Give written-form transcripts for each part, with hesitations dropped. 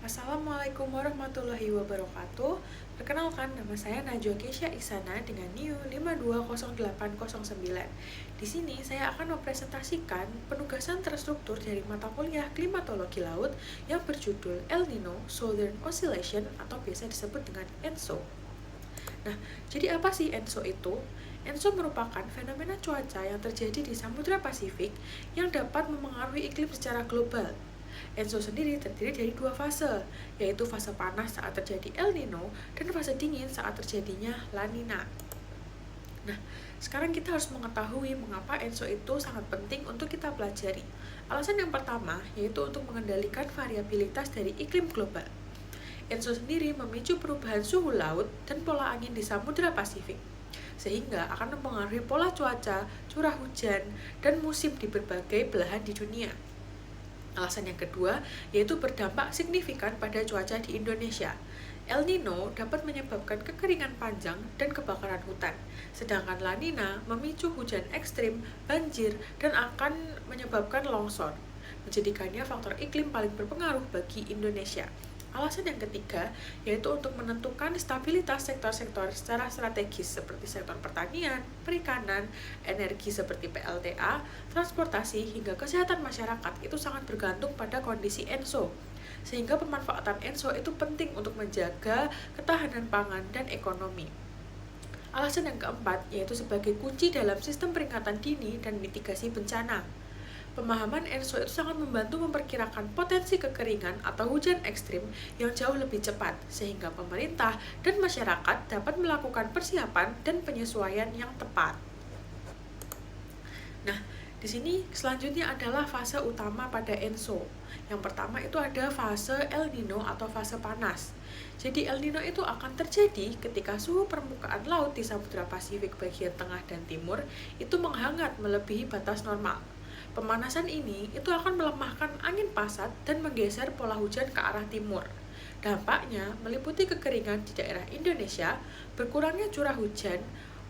Assalamualaikum warahmatullahi wabarakatuh. Perkenalkan, nama saya Najwa Kesya Iksana dengan NIU 520809. Di sini saya akan mempresentasikan penugasan terstruktur dari mata kuliah Klimatologi Laut yang berjudul El Nino Southern Oscillation atau biasa disebut dengan ENSO. Nah, jadi apa sih ENSO itu? ENSO merupakan fenomena cuaca yang terjadi di Samudra Pasifik yang dapat memengaruhi iklim secara global. ENSO sendiri terdiri dari dua fase, yaitu fase panas saat terjadi El Nino dan fase dingin saat terjadinya La Nina. Nah, sekarang kita harus mengetahui mengapa ENSO itu sangat penting untuk kita pelajari. Alasan yang pertama yaitu untuk mengendalikan variabilitas dari iklim global. ENSO sendiri memicu perubahan suhu laut dan pola angin di Samudra Pasifik, sehingga akan mempengaruhi pola cuaca, curah hujan, dan musim di berbagai belahan di dunia. Alasan yang kedua yaitu berdampak signifikan pada cuaca di Indonesia. El Nino dapat menyebabkan kekeringan panjang dan kebakaran hutan, sedangkan La Nina memicu hujan ekstrim, banjir, dan akan menyebabkan longsor, menjadikannya faktor iklim paling berpengaruh bagi Indonesia. Alasan yang ketiga yaitu untuk menentukan stabilitas sektor-sektor secara strategis seperti sektor pertanian, perikanan, energi seperti PLTA, transportasi, hingga kesehatan masyarakat itu sangat bergantung pada kondisi ENSO. Sehingga pemanfaatan ENSO itu penting untuk menjaga ketahanan pangan dan ekonomi. Alasan yang keempat yaitu sebagai kunci dalam sistem peringatan dini dan mitigasi bencana. Pemahaman ENSO itu sangat membantu memperkirakan potensi kekeringan atau hujan ekstrim yang jauh lebih cepat, sehingga pemerintah dan masyarakat dapat melakukan persiapan dan penyesuaian yang tepat. Nah, di sini selanjutnya adalah fase utama pada ENSO. Yang pertama itu ada fase El Nino atau fase panas. Jadi El Nino itu akan terjadi ketika suhu permukaan laut di Samudra Pasifik bagian tengah dan timur itu menghangat melebihi batas normal. Pemanasan ini itu akan melemahkan angin pasat dan menggeser pola hujan ke arah timur. Dampaknya meliputi kekeringan di daerah Indonesia, berkurangnya curah hujan,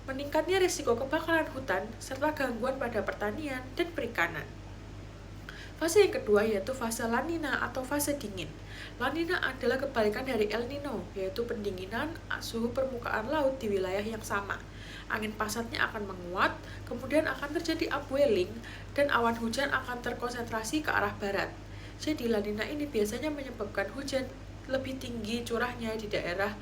meningkatnya risiko kebakaran hutan, serta gangguan pada pertanian dan perikanan. Fase yang kedua yaitu fase La Nina atau fase dingin. La Nina adalah kebalikan dari El Nino, yaitu pendinginan suhu permukaan laut di wilayah yang sama. Angin pasatnya akan menguat, kemudian akan terjadi upwelling, dan awan hujan akan terkonsentrasi ke arah barat. Jadi La Nina ini biasanya menyebabkan hujan lebih tinggi curahnya di daerah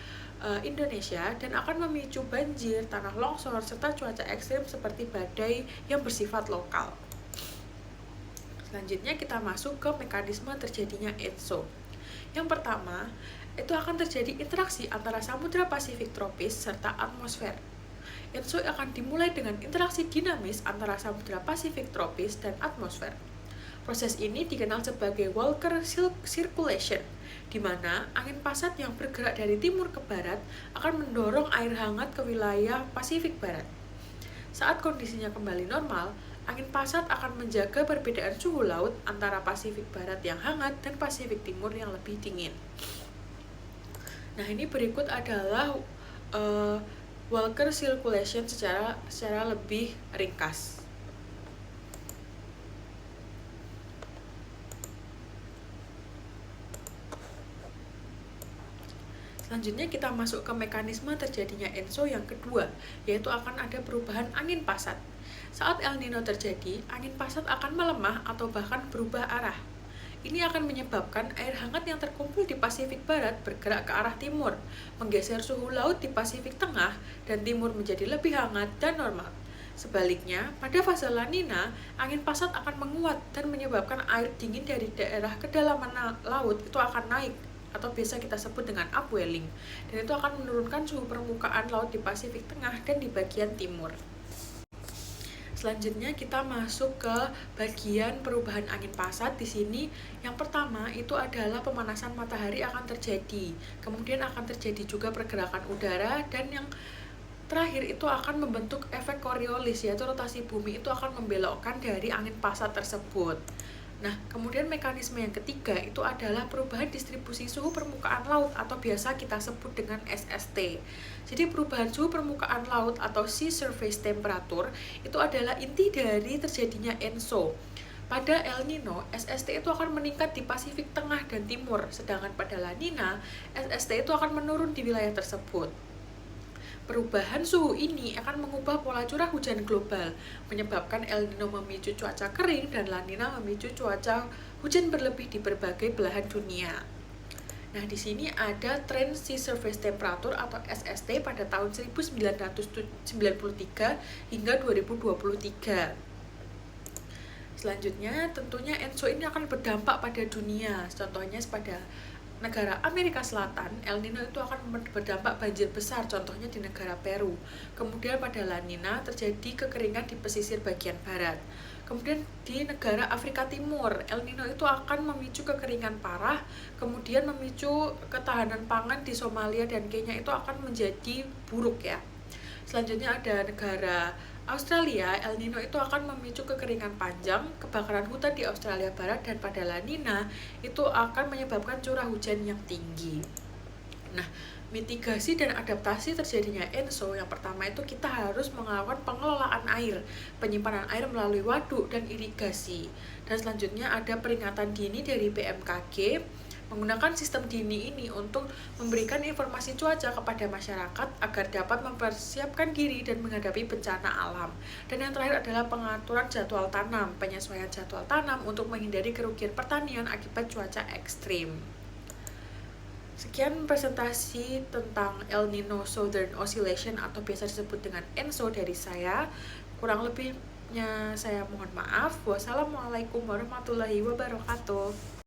Indonesia dan akan memicu banjir, tanah longsor, serta cuaca ekstrim seperti badai yang bersifat lokal. Selanjutnya kita masuk ke mekanisme terjadinya ENSO. Yang pertama, itu akan terjadi interaksi antara Samudra Pasifik tropis serta atmosfer. ENSO akan dimulai dengan interaksi dinamis antara Samudra Pasifik tropis dan atmosfer. Proses ini dikenal sebagai Walker Circulation, di mana angin pasat yang bergerak dari timur ke barat akan mendorong air hangat ke wilayah Pasifik Barat. Saat kondisinya kembali normal, angin pasat akan menjaga perbedaan suhu laut antara Pasifik Barat yang hangat dan Pasifik Timur yang lebih dingin. Nah, ini berikut adalah Walker Circulation secara lebih ringkas. Selanjutnya kita masuk ke mekanisme terjadinya ENSO yang kedua, yaitu akan ada perubahan angin pasat. Saat El Nino terjadi, angin pasat akan melemah atau bahkan berubah arah. Ini akan menyebabkan air hangat yang terkumpul di Pasifik Barat bergerak ke arah timur, menggeser suhu laut di Pasifik Tengah dan Timur menjadi lebih hangat dan normal. Sebaliknya, pada fase La Nina, angin pasat akan menguat dan menyebabkan air dingin dari daerah kedalaman laut itu akan naik, atau biasa kita sebut dengan upwelling, dan itu akan menurunkan suhu permukaan laut di Pasifik Tengah dan di bagian timur. Selanjutnya kita masuk ke bagian perubahan angin pasat. Di sini yang pertama itu adalah pemanasan matahari akan terjadi. Kemudian akan terjadi juga pergerakan udara, dan yang terakhir itu akan membentuk efek Coriolis, yaitu rotasi bumi itu akan membelokkan dari angin pasat tersebut. Nah, kemudian mekanisme yang ketiga itu adalah perubahan distribusi suhu permukaan laut atau biasa kita sebut dengan SST. Jadi perubahan suhu permukaan laut atau sea surface temperature itu adalah inti dari terjadinya ENSO. Pada El Nino, SST itu akan meningkat di Pasifik Tengah dan Timur, sedangkan pada La Nina, SST itu akan menurun di wilayah tersebut. Perubahan suhu ini akan mengubah pola curah hujan global, menyebabkan El Nino memicu cuaca kering dan La Nina memicu cuaca hujan berlebih di berbagai belahan dunia. Nah, di sini ada tren Sea Surface Temperature atau SST pada tahun 1993 hingga 2023. Selanjutnya, tentunya ENSO ini akan berdampak pada dunia. Contohnya pada negara Amerika Selatan, El Nino itu akan berdampak banjir besar, contohnya di negara Peru. Kemudian pada La Nina terjadi kekeringan di pesisir bagian barat. Kemudian di negara Afrika Timur, El Nino itu akan memicu kekeringan parah, kemudian memicu ketahanan pangan di Somalia dan Kenya itu akan menjadi buruk ya. Selanjutnya ada negara Australia, El Nino itu akan memicu kekeringan panjang, kebakaran hutan di Australia Barat, dan pada La Nina itu akan menyebabkan curah hujan yang tinggi. Nah, mitigasi dan adaptasi terjadinya ENSO, yang pertama itu kita harus melakukan pengelolaan air, penyimpanan air melalui waduk dan irigasi. Dan selanjutnya ada peringatan dini dari BMKG, menggunakan sistem dini ini untuk memberikan informasi cuaca kepada masyarakat agar dapat mempersiapkan diri dan menghadapi bencana alam. Dan yang terakhir adalah pengaturan jadwal tanam, penyesuaian jadwal tanam untuk menghindari kerugian pertanian akibat cuaca ekstrim. Sekian presentasi tentang El Nino Southern Oscillation atau biasa disebut dengan ENSO dari saya. Kurang lebihnya saya mohon maaf. Wassalamualaikum warahmatullahi wabarakatuh.